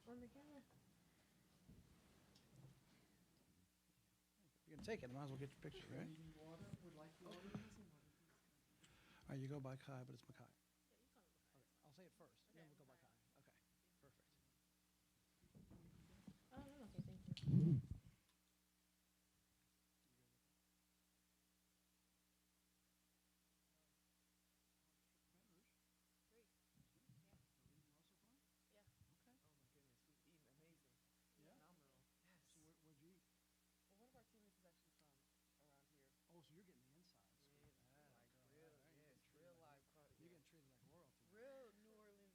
on the camera. You can take it. Might as well get your picture, right? All right, you go by Kai, but it's Makai. Okay, I'll say it first. Okay, Then we'll go by Kai. Okay, perfect. Oh, no, okay, thank you. Yeah. Okay. Oh my goodness, we've eaten amazing. Yeah? Phenomenal. Yes. So where'd you eat? Well, one of our teammates is actually from around here. Oh, so you're getting the inside. Yeah, like real, yes, real live crowd. You're getting treated like royalty. Real New Orleans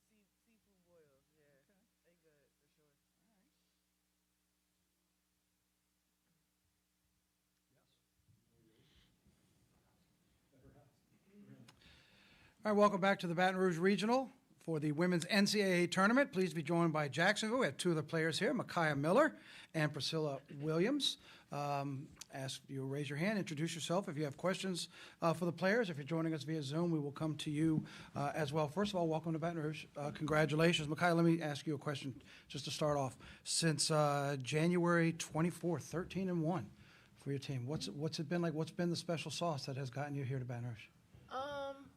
seafood boils. Yeah, Okay. they good for sure. All right. Yes. All right, welcome back to the Baton Rouge Regional for the Women's NCAA Tournament. Please be joined by Jacksonville. We have two of the players here, Micaiah Miller and Priscilla Williams. Ask you to raise your hand, introduce yourself. If you have questions for the players, if you're joining us via Zoom, we will come to you as well. First of all, welcome to Baton Rouge. Congratulations. Micaiah, let me ask you a question just to start off. Since January 24th, 13-1 for your team, what's it been like? What's been the special sauce that has gotten you here to Baton Rouge?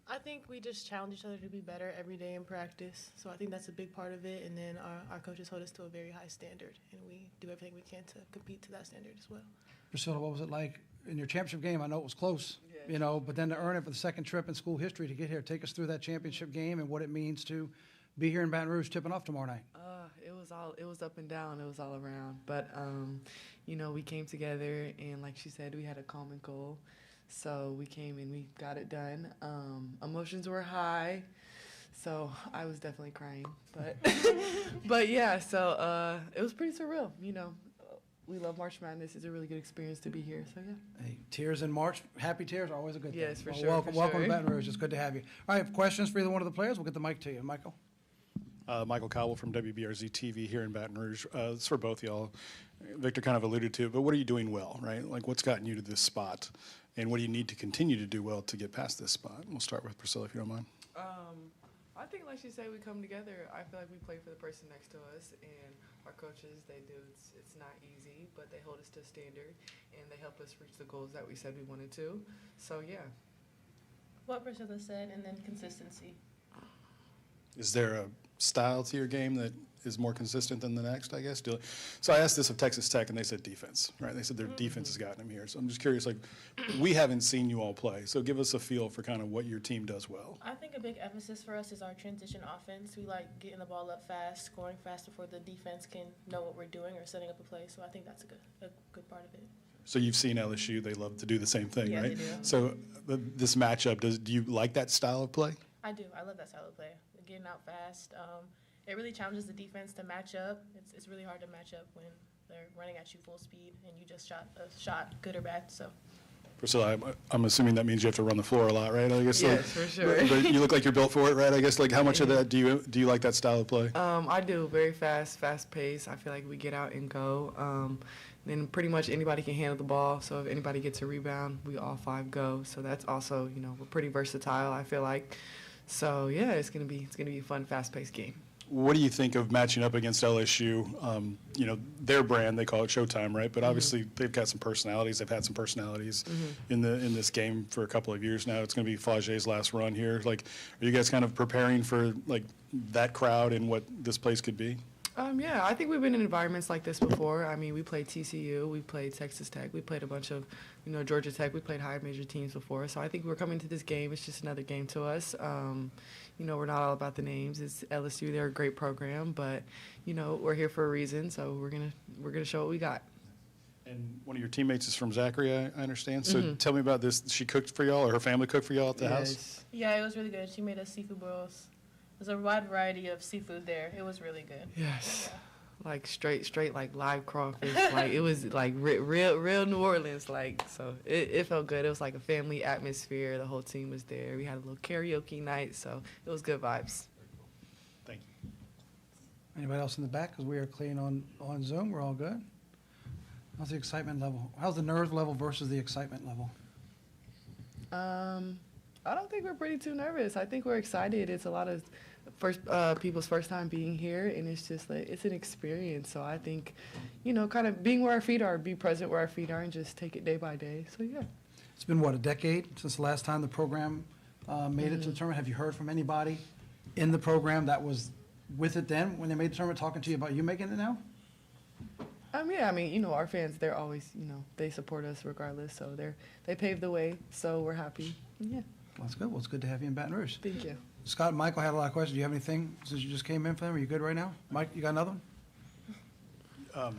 I think we just challenge each other to be better every day in practice. So I think that's a big part of it. And then our coaches hold us to a very high standard, and we do everything we can to compete to that standard as well. Priscilla, what was it like in your championship game? I know it was close, Yeah. but then to earn it for the second trip in school history to get here. Take us through that championship game and what it means to be here in Baton Rouge tipping off tomorrow night. It was up and down. It was all around. But, we came together, and like she said, we had a common goal. So we came and we got it done. Emotions were high, so I was definitely crying. But, but yeah, so it was pretty surreal. We love March Madness. It's a really good experience to be here. So yeah. Hey, tears in March, happy tears are always a good thing. Yes, for Well, sure. Welcome, for welcome sure. to Baton Rouge. It's good to have you. All right, questions for either one of the players? We'll get the mic to you. Michael. Michael Cowell from WBRZ TV here in Baton Rouge. It's for both y'all. Victor kind of alluded to it, but what are you doing well, right? Like, what's gotten you to this spot, and what do you need to continue to do well to get past this spot? We'll start with Priscilla, if you don't mind. I think, like she said, we come together. I feel like we play for the person next to us, and our coaches, they do. It's not easy, but they hold us to a standard, and they help us reach the goals that we said we wanted to. So, yeah. What Priscilla said, and then consistency. Is there a style to your game that is more consistent than the next, I guess? So I asked this of Texas Tech, and they said defense, right? They said their defense has gotten them here. So I'm just curious, like, we haven't seen you all play. So give us a feel for kind of what your team does well. I think a big emphasis for us is our transition offense. We like getting the ball up fast, scoring fast before the defense can know what we're doing or setting up a play. So I think that's a good part of it. So you've seen LSU. They love to do the same thing, Yeah, right? they do. So this matchup, do you like that style of play? I do. I love that style of play. Getting out fast. It really challenges the defense to match up. It's really hard to match up when they're running at you full speed and you just shot a shot, good or bad. So. Priscilla, I'm assuming that means you have to run the floor a lot, right? I guess. Yes, for sure. But you look like you're built for it, right? I guess. Like, how much of that do you like that style of play? I do. Very fast pace. I feel like we get out and go. Then pretty much anybody can handle the ball. So if anybody gets a rebound, we all five go. So that's also, we're pretty versatile, I feel like. So yeah, it's gonna be a fun, fast-paced game. What do you think of matching up against LSU? Their brand, they call it Showtime, right? But obviously they've got some personalities. They've had some personalities in this game for a couple of years now. It's going to be Flage's last run here. Like, are you guys kind of preparing for like that crowd and what this place could be? Yeah, I think we've been in environments like this before. I mean, we played TCU, we played Texas Tech, we played a bunch of, Georgia Tech. We played high major teams before. So I think we're coming to this game. It's just another game to us. We're not all about the names. It's LSU. They're a great program, but we're here for a reason. So we're gonna show what we got. And one of your teammates is from Zachary, I understand. So tell me about this. She cooked for y'all, or her family cooked for y'all at the house? Yeah, it was really good. She made us seafood boils. There's a wide variety of seafood there. It was really good. Yes. Yeah. Like straight like live crawfish. Like it was like real New Orleans. Like, so it felt good. It was like a family atmosphere. The whole team was there. We had a little karaoke night, so it was good vibes. Thank you. Anybody else in the back? Because we are clean on Zoom. We're all good. How's the excitement level? How's the nerve level versus the excitement level? I don't think we're pretty too nervous. I think we're excited. It's a lot of people's first time being here, and it's just like it's an experience. So I think, kind of being where our feet are, be present where our feet are, and just take it day by day. So yeah. It's been, what, a decade since the last time the program made it to the tournament? Have you heard from anybody in the program that was with it then when they made the tournament talking to you about you making it now? Yeah, our fans, they're always, they support us regardless. So they paved the way. So we're happy. Yeah. Well, that's good. Well, it's good to have you in Baton Rouge. Thank you. Scott and Michael had a lot of questions. Do you have anything since you just came in for them? Are you good right now? Mike, you got another one?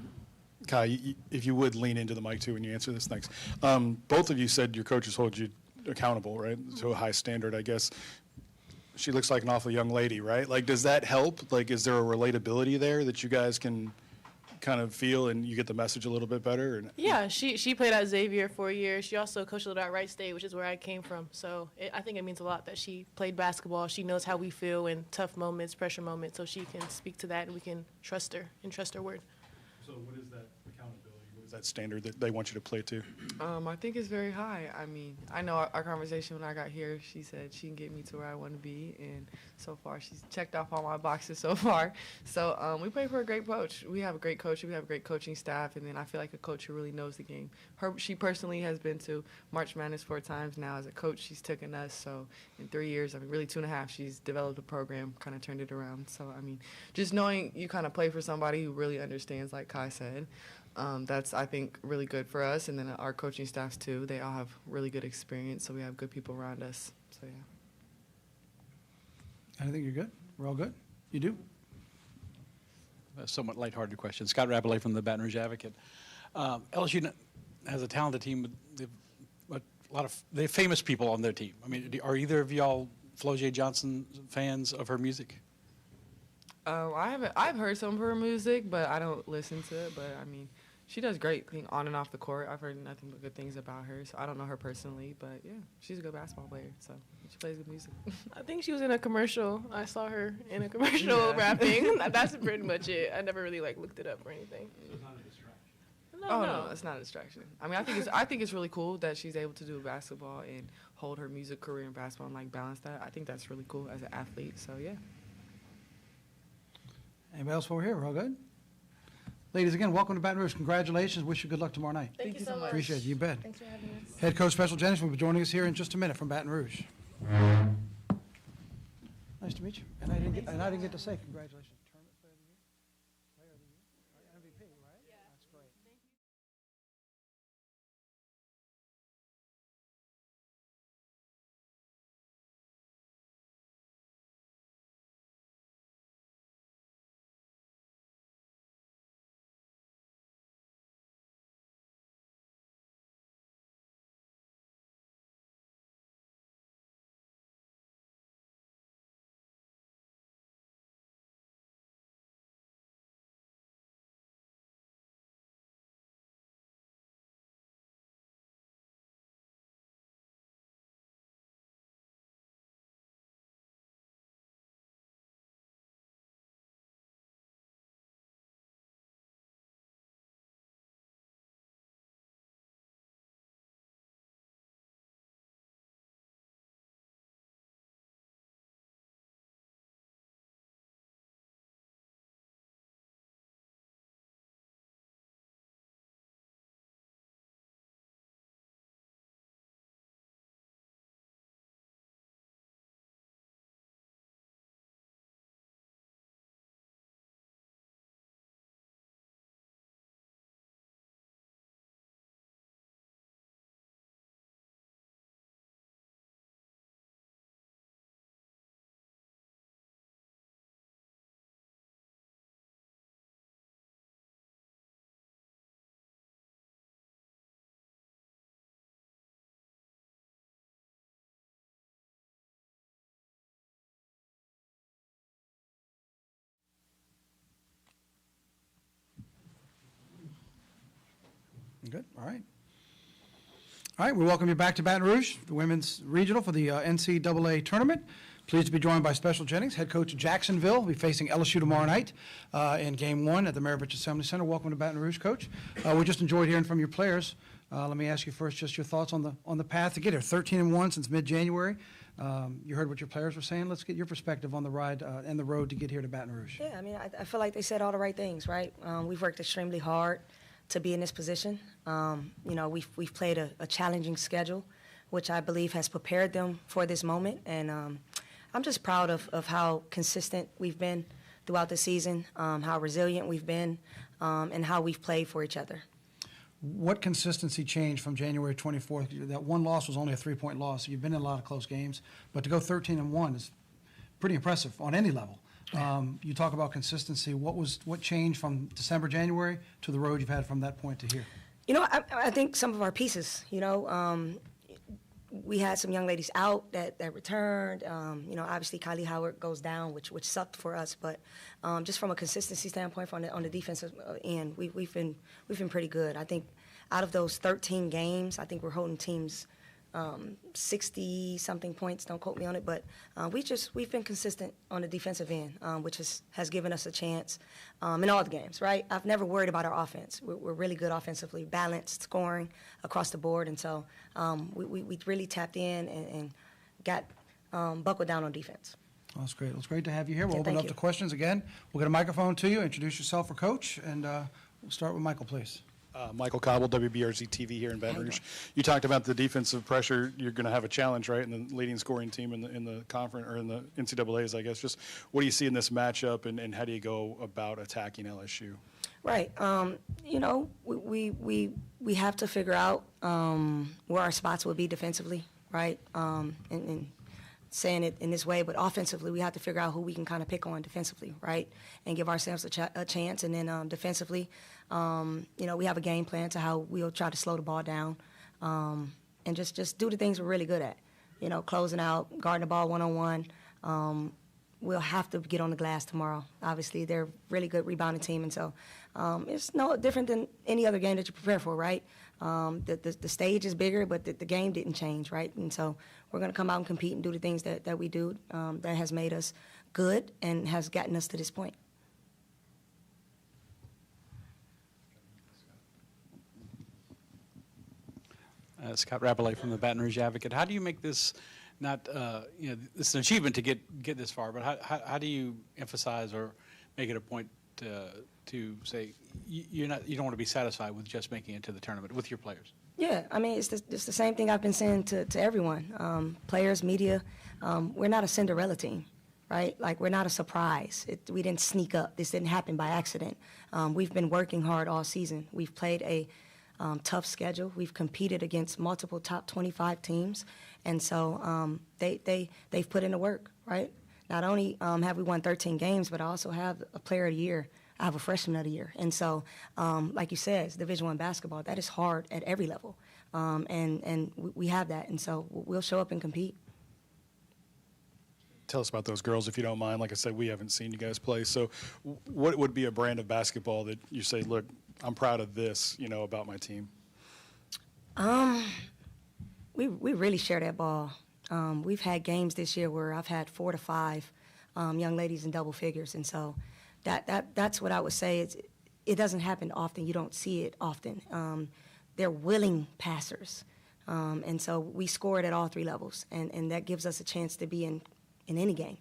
Kai, if you would lean into the mic too when you answer this, thanks. Both of you said your coaches hold you accountable, right, to a high standard, I guess. She looks like an awful young lady, right? Like, does that help? Like, is there a relatability there that you guys can kind of feel and you get the message a little bit better? Yeah, she played at Xavier for a year. She also coached a little at Wright State, which is where I came from. So I think it means a lot that she played basketball. She knows how we feel in tough moments, pressure moments, so she can speak to that and we can trust her and trust her word. So what is that accountability? What is that standard that they want you to play to? I think it's very high. I know our conversation when I got here, she said she can get me to where I want to be, and so far she's checked off all my boxes so far. So we play for a great coach. We have a great coach. We have a great coaching staff, and then I feel like a coach who really knows the game. She personally has been to March Madness 4 times now. As a coach, she's taken us. So in 3 years, really 2.5, she's developed a program, kind of turned it around. So, just knowing you kind of play for somebody who really understands, like Kai said, that's, I think, really good for us. And then our coaching staffs, too, they all have really good experience, so we have good people around us. So, yeah. I think you're good. We're all good? You do? A somewhat lighthearted question. Scott Rabelais from the Baton Rouge Advocate. LSU has a talented team. They have famous people on their team. Are either of y'all Floje Johnson fans of her music? I've heard some of her music, but I don't listen to it. But she does great on and off the court. I've heard nothing but good things about her. So I don't know her personally, but yeah, she's a good basketball player. So she plays good music. I think she was in a commercial. I saw her in a commercial rapping. That's pretty much it. I never really looked it up or anything. It's not a distraction. No, it's not a distraction. I think it's really cool that she's able to do basketball and hold her music career in basketball and balance that. I think that's really cool as an athlete. So yeah. Anybody else over here? We're all good? Ladies, again, welcome to Baton Rouge. Congratulations. Wish you good luck tomorrow night. Thank you so much. Appreciate it. You bet. Thanks for having us. Head coach Special Jennings will be joining us here in just a minute from Baton Rouge. Nice to meet you. And I didn't get to say congratulations. Tournament player of the year? Player of the year? MVP, right? Yeah. That's great. Good. All right. All right. We welcome you back to Baton Rouge, the women's regional for the NCAA tournament. Pleased to be joined by Special Jennings, head coach of Jacksonville. We'll be facing LSU tomorrow night in Game 1 at the Maravich Assembly Center. Welcome to Baton Rouge, Coach. We just enjoyed hearing from your players. Let me ask you first just your thoughts on the path to get here. 13-1 since mid-January. You heard what your players were saying. Let's get your perspective on the ride and the road to get here to Baton Rouge. Yeah, I mean, I feel like they said all the right things, right? We've worked extremely hard to be in this position. We've played a challenging schedule, which I believe has prepared them for this moment. And I'm just proud of how consistent we've been throughout the season, how resilient we've been, and how we've played for each other. What consistency changed from January 24th? That one loss was only a 3-point loss. You've been in a lot of close games, but to go 13-1 is pretty impressive on any level. You talk about consistency. What changed from December, January to the road you've had from that point to here? I think some of our pieces, we had some young ladies out that returned. Obviously Kylie Howard goes down, which sucked for us. But just from a consistency standpoint, on the defensive end, we've been pretty good. I think out of those 13 games, I think we're holding teams 60-something points. Don't quote me on it, but we've been consistent on the defensive end, which has given us a chance in all the games. Right? I've never worried about our offense. We're really good offensively, balanced, scoring across the board, and so we really tapped in and got buckled down on defense. Well, that's great. It's great to have you here. We'll Yeah, open thank up you. the questions again. We'll get a microphone to you. Introduce yourself for Coach, and we'll start with Michael, please. Michael Cobble, WBRZ TV here in Baton Rouge. You talked about the defensive pressure. You're going to have a challenge, right, in the leading scoring team in the conference or in the NCAA's, I guess. Just what do you see in this matchup, and how do you go about attacking LSU? Right. We have to figure out where our spots will be defensively, right? And saying it in this way, but offensively, we have to figure out who we can kind of pick on defensively, right? And give ourselves a chance. And then defensively, we have a game plan to how we'll try to slow the ball down and just do the things we're really good at. Closing out, guarding the ball one-on-one. We'll have to get on the glass tomorrow. Obviously, they're a really good rebounding team, and so it's no different than any other game that you prepare for, right? The stage is bigger, but the game didn't change, right? And so we're going to come out and compete and do the things that we do that has made us good and has gotten us to this point. Scott Rapollet from the Baton Rouge Advocate. How do you make this not, it's an achievement to get this far, but how do you emphasize or make it a point to say you don't want to be satisfied with just making it to the tournament with your players? Yeah, I mean, it's the same thing I've been saying to everyone, players, media. We're not a Cinderella team, right? Like, we're not a surprise. We didn't sneak up. This didn't happen by accident. We've been working hard all season. We've played a tough schedule. We've competed against multiple top 25 teams, and so they've put in the work, right? Not only have we won 13 games, but I also have a player of the year. I have a freshman of the year. And so, like you said, it's Division I basketball. That is hard at every level, and we have that, and so we'll show up and compete. Tell us about those girls, if you don't mind. Like I said, we haven't seen you guys play. So what would be a brand of basketball that you say, look, I'm proud of this, about my team? We really share that ball. We've had games this year where I've had 4 to 5 young ladies in double figures, and so that's what I would say. It doesn't happen often. You don't see it often. They're willing passers, and so we score it at all 3 levels, and that gives us a chance to be in any game.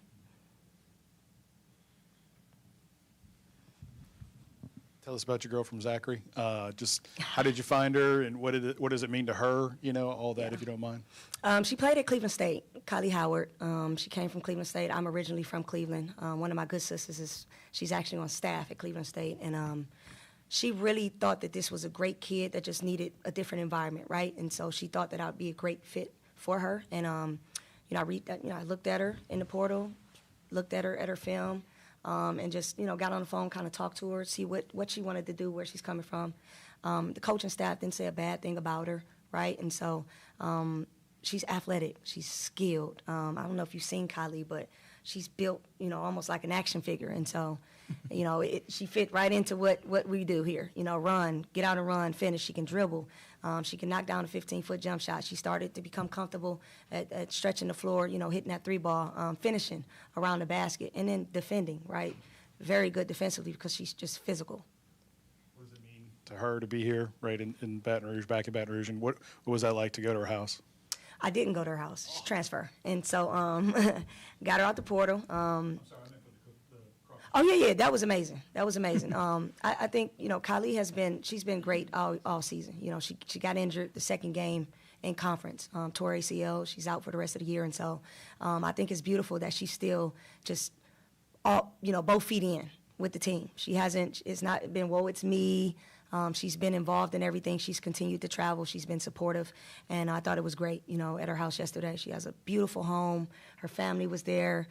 Tell us about your girl from Zachary. Just how did you find her, and what does it mean to her? All that, if you don't mind. She played at Cleveland State. Kylie Howard. She came from Cleveland State. I'm originally from Cleveland. One of my good sisters she's actually on staff at Cleveland State, and she really thought that this was a great kid that just needed a different environment, right? And so she thought that I'd be a great fit for her. And I looked at her in the portal, looked at her film. And just, got on the phone, kind of talked to her, see what she wanted to do, where she's coming from. The coaching staff didn't say a bad thing about her, right? And so she's athletic. She's skilled. I don't know if you've seen Kylie, but she's built, almost like an action figure. And so, she fit right into what we do here. Run, get out and run, finish. She can dribble. She can knock down a 15-foot jump shot. She started to become comfortable at stretching the floor, hitting that 3-ball, finishing around the basket, and then defending, right? Very good defensively because she's just physical. What does it mean to her to be here, right, in Baton Rouge, back in Baton Rouge? And what was that like to go to her house? I didn't go to her house. She transferred. And so got her out the portal. I'm sorry, I meant for the cross. Oh, yeah, that was amazing. That was amazing. I think, Kylie she's been great all season. She got injured the second game in conference, tore ACL. She's out for the rest of the year. And so I think it's beautiful that she's still just, both feet in with the team. It's not been, whoa, it's me. She's been involved in everything. She's continued to travel. She's been supportive. And I thought it was great, at her house yesterday. She has a beautiful home. Her family was there.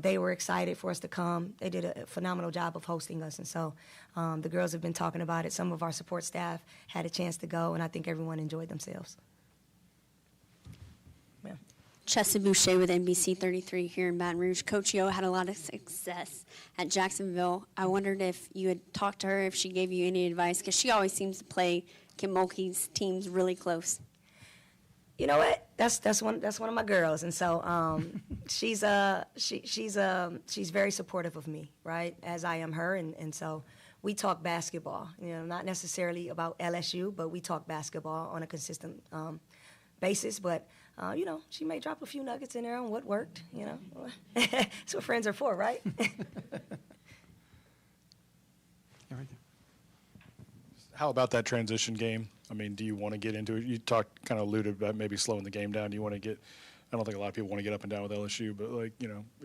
They were excited for us to come. They did a phenomenal job of hosting us. And so the girls have been talking about it. Some of our support staff had a chance to go, and I think everyone enjoyed themselves. Yeah. Chessie Boucher with NBC 33 here in Baton Rouge. Coach Yo had a lot of success at Jacksonville. I wondered if you had talked to her, if she gave you any advice, because she always seems to play Kim Mulkey's teams really close. You know what? That's one of my girls, and so she's very supportive of me, right? As I am her, and so we talk basketball. Not necessarily about LSU, but we talk basketball on a consistent basis. But she may drop a few nuggets in there on what worked. That's what friends are for, right? How about that transition game? I mean, do you want to get into it? You kind of alluded about maybe slowing the game down. Do you want to get? I don't think a lot of people want to get up and down with LSU, but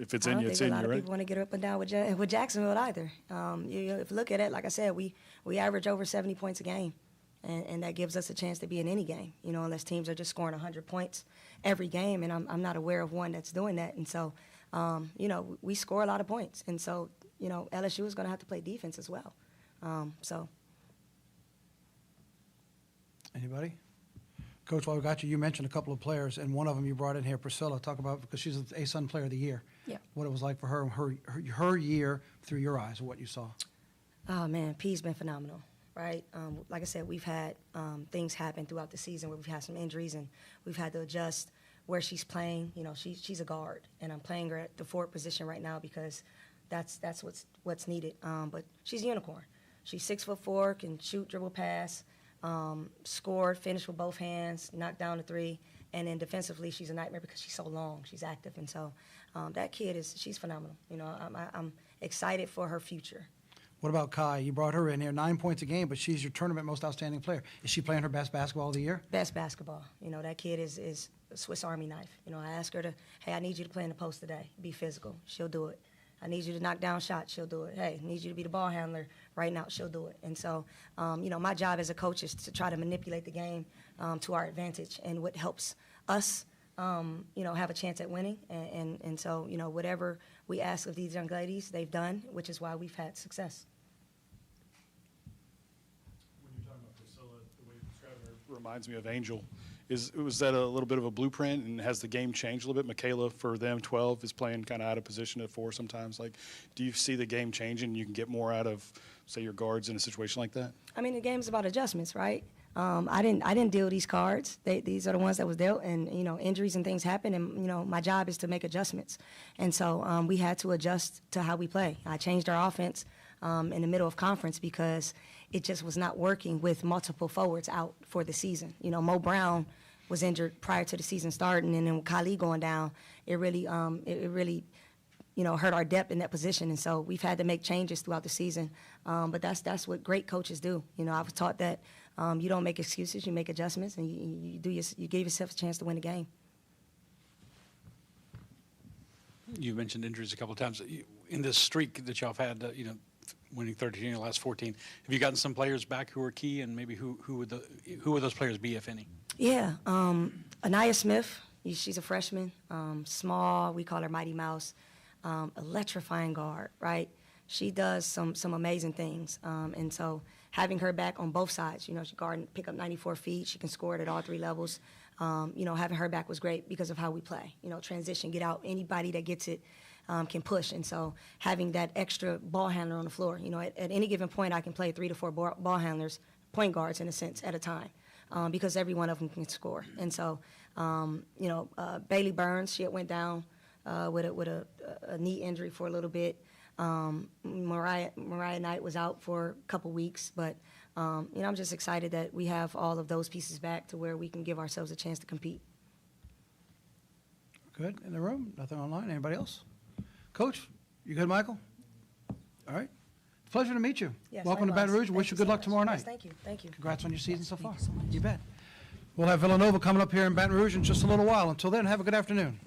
if it's in you, it's in you, right? I don't think a lot of people want to get up and down with Jacksonville either. If you look at it, like I said, we average over 70 points a game, and that gives us a chance to be in any game. Unless teams are just scoring 100 points every game, and I'm not aware of one that's doing that. And so, we score a lot of points, and so LSU is going to have to play defense as well. Anybody? Coach, while we got you, you mentioned a couple of players, and one of them you brought in here, Priscilla. Talk about, because she's the ASUN Player of the Year. Yeah. What it was like for her year through your eyes, what you saw. Oh, man, P's been phenomenal, right? Like I said, we've had things happen throughout the season where we've had some injuries, and we've had to adjust where she's playing. She's a guard, and I'm playing her at the forward position right now because that's what's needed. But she's a unicorn. She's 6'4", can shoot, dribble, pass. Scored, finished with both hands, knocked down the three, and then defensively she's a nightmare because she's so long, she's active, and so that kid she's phenomenal. I'm excited for her future. What about Kai? You brought her in here, 9 points a game, but she's your tournament most outstanding player. Is she playing her best basketball of the year? Best basketball. That kid is a Swiss Army knife. I ask her hey, I need you to play in the post today, be physical. She'll do it. I need you to knock down shots. She'll do it. Hey, I need you to be the ball handler right now. She'll do it. And so, my job as a coach is to try to manipulate the game to our advantage and what helps us, have a chance at winning. And so, whatever we ask of these young ladies, they've done, which is why we've had success. When you're talking about Priscilla, the way you're describing her reminds me of Angel. Was that a little bit of a blueprint, and has the game changed a little bit? Michaela, for them, 12, is playing kind of out of position at 4 sometimes. Do you see the game changing? You can get more out of, say, your guards in a situation like that? I mean, the game's about adjustments, right? I didn't deal these cards. These are the ones that was dealt, and injuries and things happen, and my job is to make adjustments, and so we had to adjust to how we play. I changed our offense in the middle of conference because it just was not working with multiple forwards out for the season. Mo Brown was injured prior to the season starting, and then with Kylie going down, it really hurt our depth in that position, and so we've had to make changes throughout the season. But that's what great coaches do. I was taught that you don't make excuses, you make adjustments, and you give yourself a chance to win the game. You mentioned injuries a couple of times. In this streak that y'all have had, winning 13 in the last 14, have you gotten some players back who are key, and maybe who would those players be, if any? Yeah, Anaya Smith, she's a freshman, small, we call her Mighty Mouse, electrifying guard, right? She does some amazing things, and so having her back on both sides, she guard pick up 94 feet, she can score it at all 3 levels. Having her back was great because of how we play. Transition, get out, anybody that gets it can push, and so having that extra ball handler on the floor, at any given point I can play 3 to 4 ball handlers, point guards in a sense, at a time. Because every one of them can score. And so, Bailey Burns, she went down with a knee injury for a little bit. Mariah Knight was out for a couple weeks, but You know, I'm just excited that we have all of those pieces back to where we can give ourselves a chance to compete. Good in the room? Nothing online? Anybody else? Coach, you good, Michael? All right. Pleasure to meet you. Yes, Welcome to Baton likewise. Rouge. Thank Wish you you good so luck much. tomorrow night. Yes, thank you. Thank you. Congrats on your season so far. Thank you so much. You bet. We'll have Villanova coming up here in Baton Rouge in just a little while. Until then, have a good afternoon.